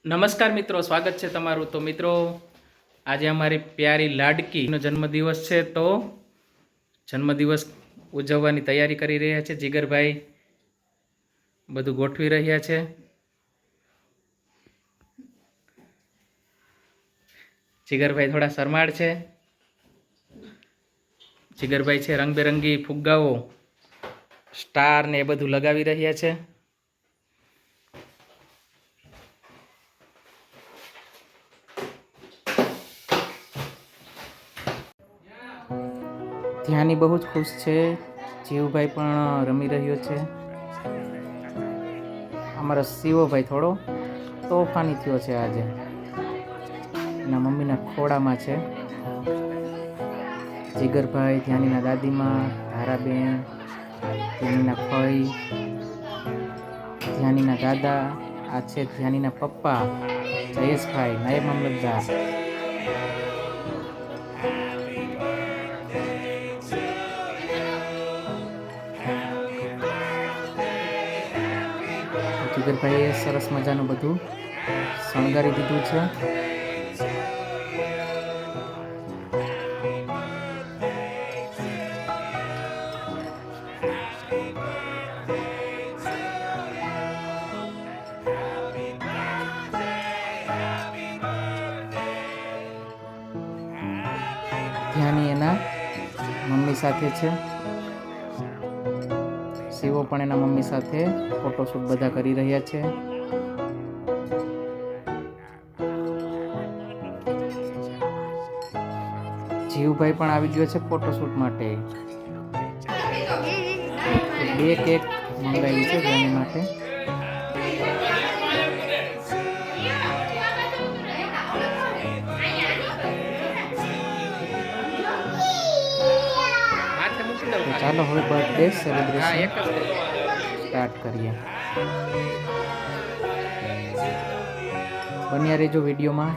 નમસ્કાર મિત્રો, સ્વાગત છે તમારું. તો મિત્રો, આજે અમારી પ્યારી લાડકીનો જન્મદિવસ છે, તો જન્મદિવસ ઉજવવાની તૈયારી કરી રહ્યા છે. જીગરભાઈ બધું ગોઠવી રહ્યા છે. જીગરભાઈ થોડા શરમાળ છે. જીગરભાઈ છે રંગબેરંગી ફુગ્ગાઓ, સ્ટાર ને એ બધું લગાવી રહ્યા છે. ધ્યાની બહુ જ ખુશ છે. જીવભાઈ પણ રમી રહ્યો છે. અમારો શિવભાઈ થોડો તોફાની થયો છે આજે. એના મમ્મીના ખોળામાં છે. જીગરભાઈ, ધ્યાનીના દાદીમાં, ધારાબેન, ધ્યાનીના ફઈ, ધ્યાનીના દાદા, આ છે ધ્યાનીના પપ્પા જયેશભાઈ, નાયબ મામલતદાર. જીગરભાઈએ સરસ મજાનું બધું શણગારી દીધું છે. ધ્યાની એના મમ્મી સાથે છે. શિવો પણ એના મમ્મી સાથે ફોટોશૂટ બધા કરી રહ્યા છે. જીવભાઈ પણ આવી ગયો છે ફોટોશૂટ માટે. 2 કેક મંગાવી છે ધ્યાની માટે. ચાલો હવે બર્થડે સેલિબ્રેશન સ્ટાર્ટ કરીએ. બન્યા રહેજો વિડીયોમાં.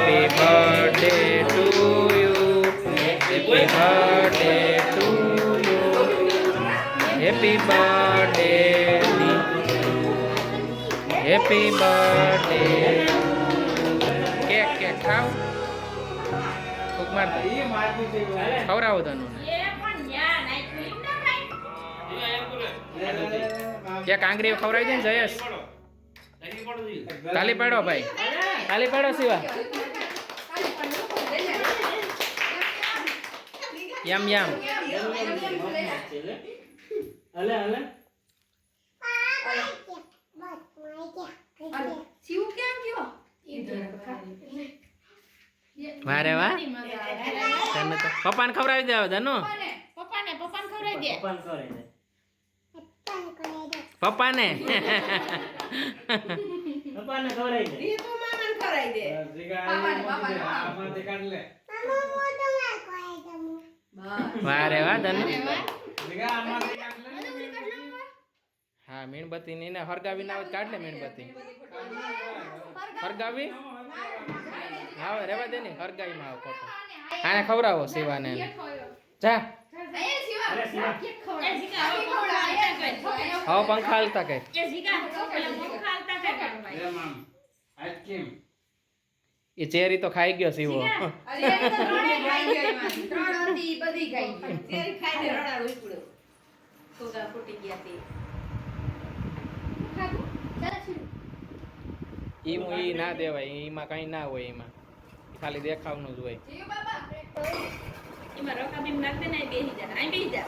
Happy birthday to you. Happy birthday to you. Happy birthday. Happy birthday. Cake ખાવ. ફૂક માર દે. ખવરાવો તને. કેક આંગળી ખવરાવી દે ને જયેશ. તાલી પાડો ભાઈ, તાલી પાડો શિવા. યમ યમ. વારે વાહ. તને તો પપ્પાને ખવડાવી દે. ધનુ પપ્પાને ખવડાવી દે. પપ્પાને ખવડાવી દે. ઈ તો મામાને ખવડાવી દે. આમાંથી કાઢ લે. વારે વાહ ધનુ. હા, મીણબત્તી ની ને હરગાવી ના કાઢ લે. મીણબત્તી હરગાવી. હા રેવા દે ને. હરગાવી માં આવ ફોટો. આને ખવડાવો શિવાને. જા હા પંખા હાલતા કઈ. એ ચેરી તો ખાઈ ગયો શિવો. ઈ ના દેવાય. એમાં કઈ ના હોય. એમાં ખાલી દેખાવનું જ હોય. એમાં રકાબી નાખ દે ને. બેહી જા.